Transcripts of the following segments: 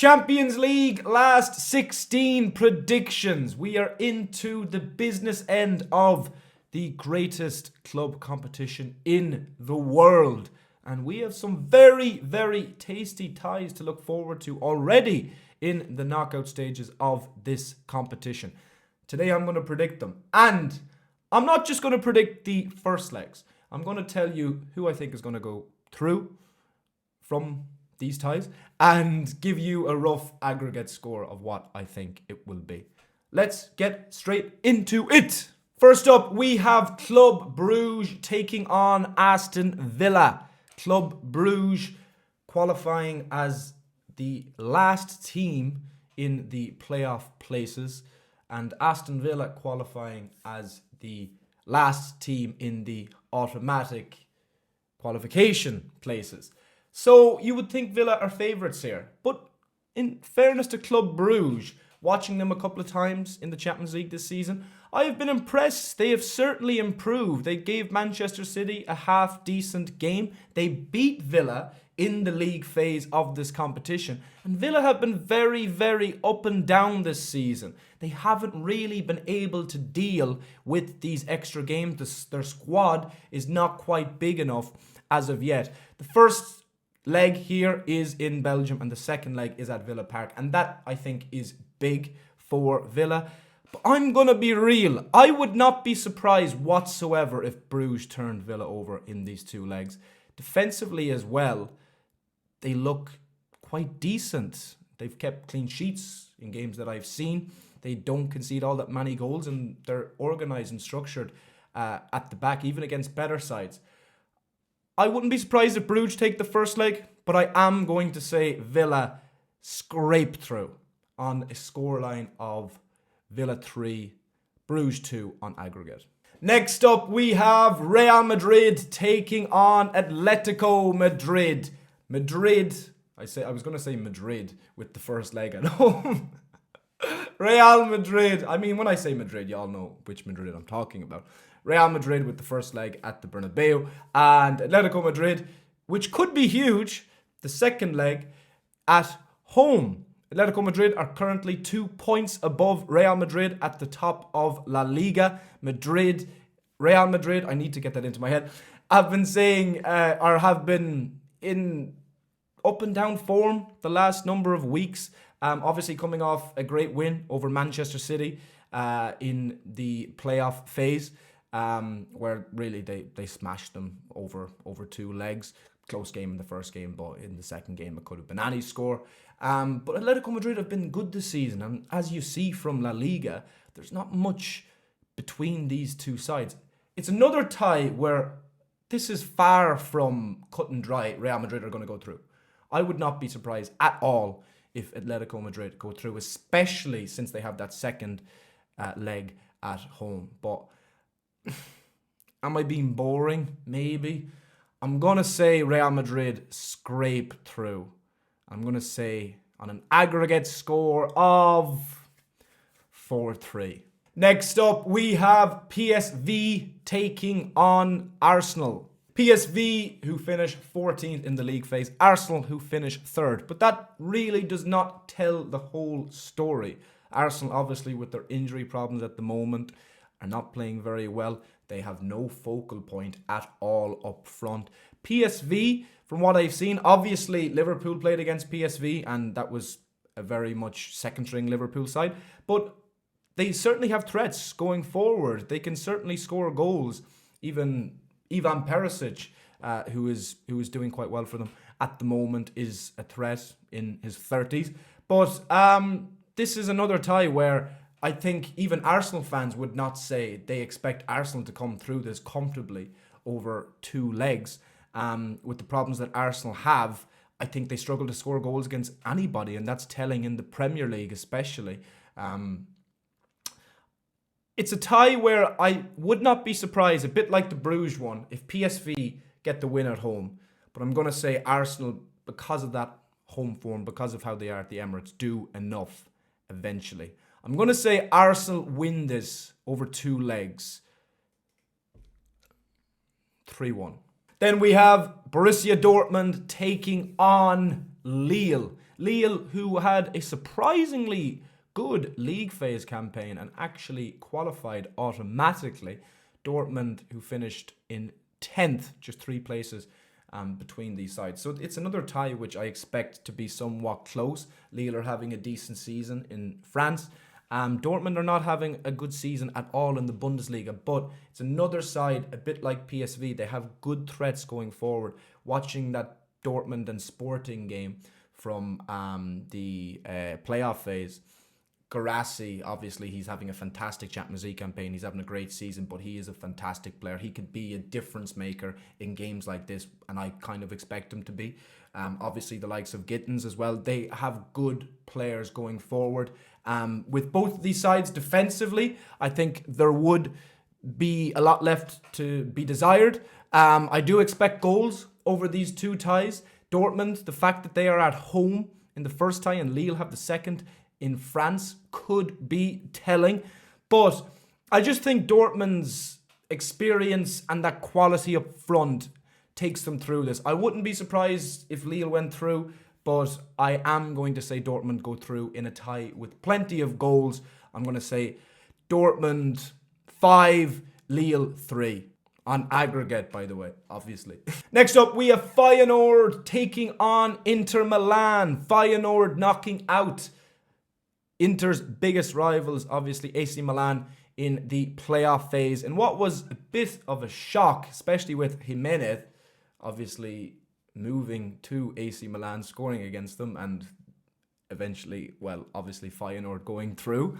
Champions League last 16 predictions. We are into the business end of the greatest club competition in the world. And we have some very, very tasty ties to look forward to already in the knockout stages of this competition. Today I'm going to predict them. And I'm not just going to predict the first legs. I'm going to tell you who I think is going to go through from these ties and give you a rough aggregate score of what I think it will be. Let's get straight into it. First up, we have Club Brugge taking on Aston Villa. Club Brugge qualifying as the last team in the playoff places, and Aston Villa qualifying as the last team in the automatic qualification places. So you would think Villa are favourites here. But in fairness to Club Brugge, watching them a couple of times in the Champions League this season, I have been impressed. They have certainly improved. They gave Manchester City a half-decent game. They beat Villa in the league phase of this competition. And Villa have been very, very up and down this season. They haven't really been able to deal with these extra games. Their squad is not quite big enough as of yet. The first leg here is in Belgium and the second leg is at Villa Park, and that I think is big for Villa. But I'm going to be real. I would not be surprised whatsoever if Bruges turned Villa over in these two legs. Defensively as well, they look quite decent. They've kept clean sheets in games that I've seen. They don't concede all that many goals, and they're organised and structured at the back, even against better sides. I wouldn't be surprised if Bruges take the first leg, but I am going to say Villa scrape through on a scoreline of Villa 3, Bruges 2 on aggregate. Next up, we have Real Madrid taking on Atletico Madrid. I was going to say Madrid with the first leg at home. Real Madrid. I mean, when I say Madrid, y'all know which Madrid I'm talking about. Real Madrid with the first leg at the Bernabeu, and Atletico Madrid, which could be huge, the second leg at home. Atletico Madrid are currently 2 points above Real Madrid at the top of La Liga. Real Madrid, I need to get that into my head, have been in up and down form the last number of weeks. Obviously coming off a great win over Manchester City in the playoff phase. Where really they smashed them over two legs. Close game in the first game, but in the second game it could have been any score. But Atletico Madrid have been good this season, and as you see from La Liga, there's not much between these two sides. It's another tie where this is far from cut and dry. Real Madrid are going to go through. I would not be surprised at all if Atletico Madrid go through, especially since they have that second leg at home. But am I being boring? Maybe. I'm going to say Real Madrid scrape through. I'm going to say on an aggregate score of 4-3. Next up, we have PSV taking on Arsenal. PSV, who finished 14th in the league phase. Arsenal, who finished 3rd. But that really does not tell the whole story. Arsenal, obviously, with their injury problems at the moment, are not playing very well. They have no focal point at all up front. PSV, from what I've seen, obviously Liverpool played against PSV and that was a very much second-string Liverpool side. But they certainly have threats going forward. They can certainly score goals. Even Ivan Perisic, who is doing quite well for them at the moment, is a threat in his 30s. But this is another tie where I think even Arsenal fans would not say they expect Arsenal to come through this comfortably over two legs. With the problems that Arsenal have, I think they struggle to score goals against anybody, and that's telling in the Premier League especially. It's a tie where I would not be surprised, a bit like the Bruges one, if PSV get the win at home. But I'm going to say Arsenal, because of that home form, because of how they are at the Emirates, do enough eventually. I'm going to say Arsenal win this over two legs. 3-1. Then we have Borussia Dortmund taking on Lille. Lille, who had a surprisingly good league phase campaign and actually qualified automatically. Dortmund, who finished in 10th, just 3 places between these sides. So it's another tie which I expect to be somewhat close. Lille are having a decent season in France. Dortmund are not having a good season at all in the Bundesliga, but it's another side, a bit like PSV. They have good threats going forward. Watching that Dortmund and Sporting game from the playoff phase, Guirassy, obviously, he's having a fantastic Champions League campaign. He's having a great season, but he is a fantastic player. He could be a difference maker in games like this, and I kind of expect him to be. Obviously, the likes of Gittins as well. They have good players going forward. With both of these sides defensively, I think there would be a lot left to be desired. I do expect goals over these two ties. Dortmund, the fact that they are at home in the first tie and Lille have the second in France could be telling. But I just think Dortmund's experience and that quality up front takes them through this. I wouldn't be surprised if Lille went through, but I am going to say Dortmund go through in a tie with plenty of goals. I'm going to say Dortmund 5, Lille 3. On aggregate, by the way, obviously. Next up, we have Feyenoord taking on Inter Milan. Feyenoord knocking out Inter's biggest rivals, obviously AC Milan, in the playoff phase. And what was a bit of a shock, especially with Jimenez, obviously moving to AC Milan, scoring against them, and eventually, well, obviously Feyenoord going through.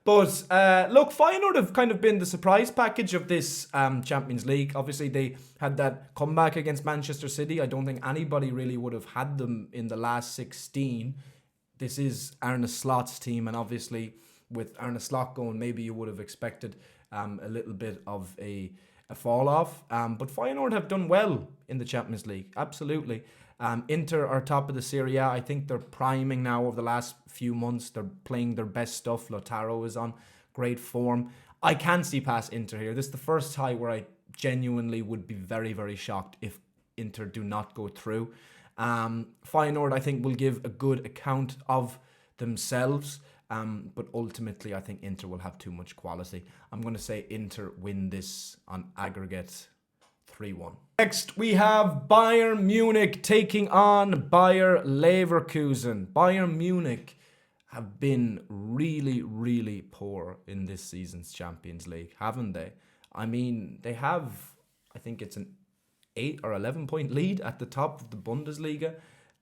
But look, Feyenoord have kind of been the surprise package of this Champions League. Obviously, they had that comeback against Manchester City. I don't think anybody really would have had them in the last 16. This is Arne Slot's team, and obviously with Arne Slot going, maybe you would have expected a little bit of a fall off. But Feyenoord have done well in the Champions League, absolutely. Inter are top of the Serie A. I think they're priming now over the last few months. They're playing their best stuff. Lautaro is on great form. I can see past Inter here. This is the first tie where I genuinely would be very, very shocked if Inter do not go through. Feyenoord, I think, will give a good account of themselves. But ultimately, I think Inter will have too much quality. I'm going to say Inter win this on aggregate 3-1. Next, we have Bayern Munich taking on Bayer Leverkusen. Bayern Munich have been really, really poor in this season's Champions League, haven't they? I mean, they have, I think it's an 8 or 11 point lead at the top of the Bundesliga.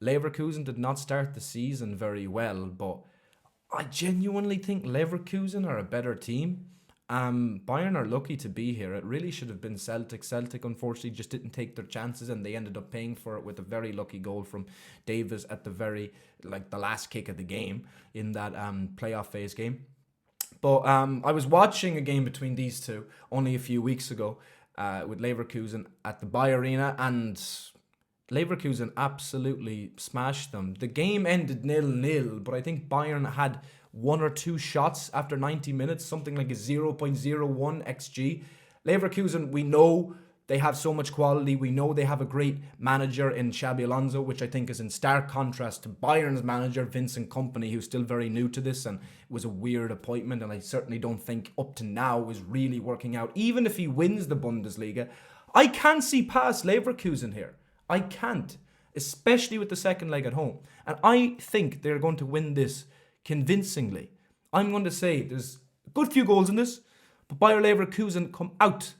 Leverkusen did not start the season very well, but I genuinely think Leverkusen are a better team. Bayern are lucky to be here. It really should have been Celtic. Celtic, unfortunately, just didn't take their chances, and they ended up paying for it with a very lucky goal from Davies at the the last kick of the game in that playoff phase game. But I was watching a game between these two only a few weeks ago with Leverkusen at the Bayer Arena, and Leverkusen absolutely smashed them. The game ended 0-0, but I think Bayern had 1 or 2 shots after 90 minutes, something like a 0.01 XG. Leverkusen, we know they have so much quality. We know they have a great manager in Xabi Alonso, which I think is in stark contrast to Bayern's manager, Vincent Kompany, who's still very new to this, and it was a weird appointment, and I certainly don't think up to now is really working out. Even if he wins the Bundesliga, I can't see past Leverkusen here. I can't, especially with the second leg at home. And I think they're going to win this convincingly. I'm going to say there's a good few goals in this, but Bayer Leverkusen come out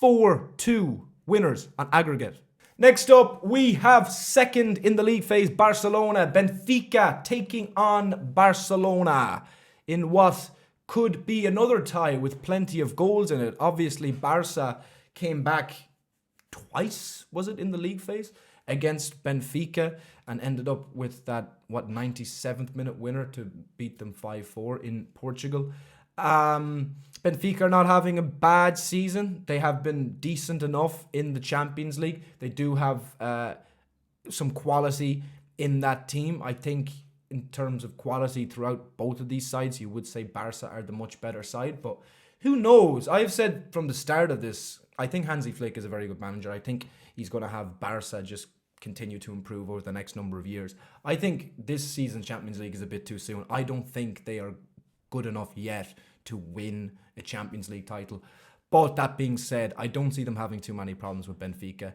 4-2 winners on aggregate. Next up, we have second in the league phase, Barcelona. Benfica taking on Barcelona in what could be another tie with plenty of goals in it. Obviously, Barca came back twice, was it, in the league phase against Benfica, and ended up with that 97th minute winner to beat them 5-4 in Portugal. Benfica are not having a bad season. They have been decent enough in the Champions League. They do have some quality in that team. I think in terms of quality throughout both of these sides, you would say Barca are the much better side, but who knows? I've said from the start of this, I think Hansi Flick is a very good manager. I think he's going to have Barca just continue to improve over the next number of years. I think this season's Champions League is a bit too soon. I don't think they are good enough yet to win a Champions League title. But that being said, I don't see them having too many problems with Benfica.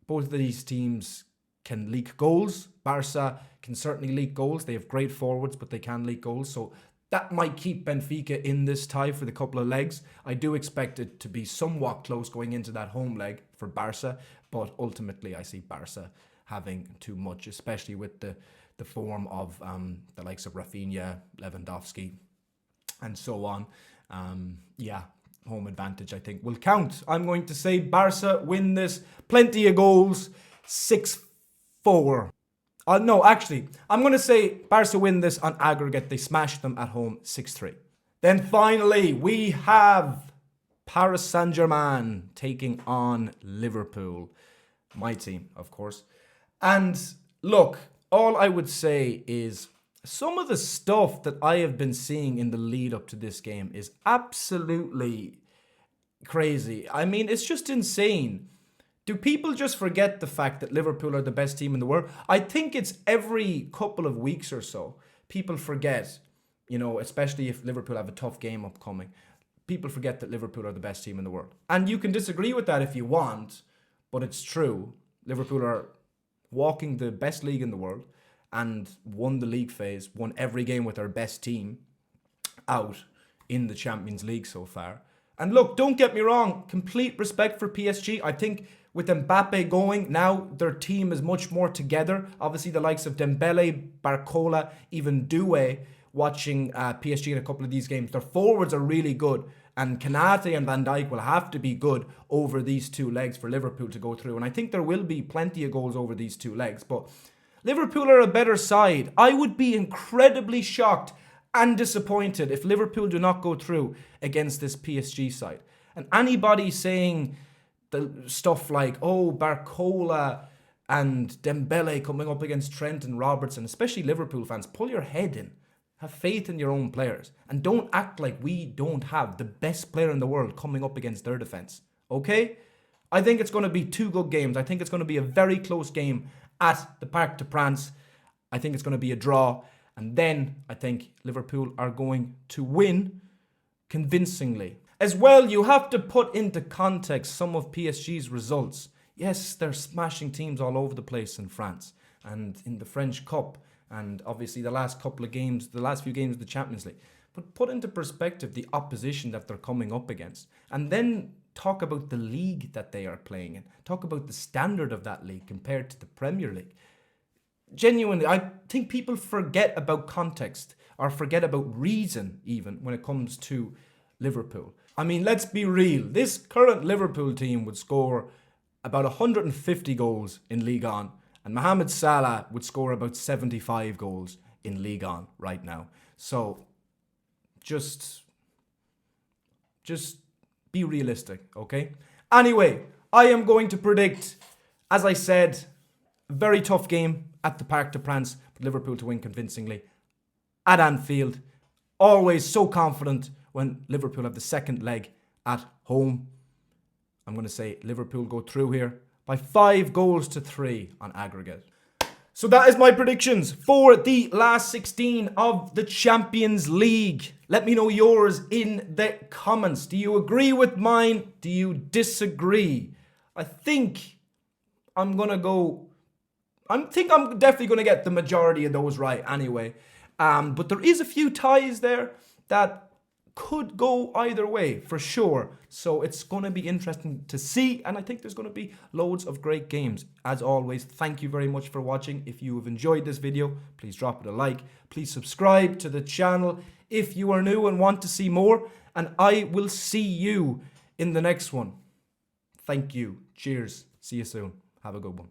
Both of these teams can leak goals. Barca can certainly leak goals. They have great forwards, but they can leak goals. So that might keep Benfica in this tie for the couple of legs. I do expect it to be somewhat close going into that home leg for Barca, but ultimately I see Barca having too much, especially with the form of the likes of Rafinha, Lewandowski, and so on. Home advantage I think will count. I'm going to say Barca win this. Plenty of goals, 6-4. No, actually, I'm going to say Barca win this on aggregate. They smash them at home 6-3. Then finally, we have Paris Saint-Germain taking on Liverpool. My team, of course. And look, all I would say is some of the stuff that I have been seeing in the lead up to this game is absolutely crazy. I mean, it's just insane. Do people just forget the fact that Liverpool are the best team in the world? I think it's every couple of weeks or so, people forget, especially if Liverpool have a tough game upcoming, people forget that Liverpool are the best team in the world. And you can disagree with that if you want, but it's true. Liverpool are walking the best league in the world and won the league phase, won every game with their best team out in the Champions League so far. And look, don't get me wrong, complete respect for PSG. I think with Mbappe going, now their team is much more together. Obviously, the likes of Dembele, Barcola, even Doué, watching PSG in a couple of these games. Their forwards are really good. And Kanate and Van Dijk will have to be good over these two legs for Liverpool to go through. And I think there will be plenty of goals over these two legs. But Liverpool are a better side. I would be incredibly shocked and disappointed if Liverpool do not go through against this PSG side. And anybody saying the stuff like, Barcola and Dembele coming up against Trent and Robertson, especially Liverpool fans, pull your head in. Have faith in your own players. And don't act like we don't have the best player in the world coming up against their defense. Okay? I think it's going to be two good games. I think it's going to be a very close game at the Parc des Princes. I think it's going to be a draw. And then I think Liverpool are going to win convincingly. As well, you have to put into context some of PSG's results. Yes, they're smashing teams all over the place in France and in the French Cup. And obviously the last few games of the Champions League. But put into perspective the opposition that they're coming up against. And then talk about the league that they are playing in. Talk about the standard of that league compared to the Premier League. Genuinely, I think people forget about context or forget about reason even when it comes to Liverpool. I mean, let's be real. This current Liverpool team would score about 150 goals in Ligue 1. And Mohamed Salah would score about 75 goals in Ligue 1 right now. So, just be realistic, okay? Anyway, I am going to predict, as I said, a very tough game at the Parc des Princes for Liverpool to win convincingly at Anfield. Always so confident when Liverpool have the second leg at home. I'm going to say Liverpool go through here by 5-3 on aggregate. So that is my predictions for the last 16 of the Champions League. Let me know yours in the comments. Do you agree with mine? Do you disagree? I think I'm definitely going to get the majority of those right anyway. But there is a few ties there that could go either way for sure. So it's going to be interesting to see. And I think there's going to be loads of great games. As always, thank you very much for watching. If you have enjoyed this video, please drop it a like. Please subscribe to the channel if you are new and want to see more. And I will see you in the next one. Thank you. Cheers. See you soon. Have a good one.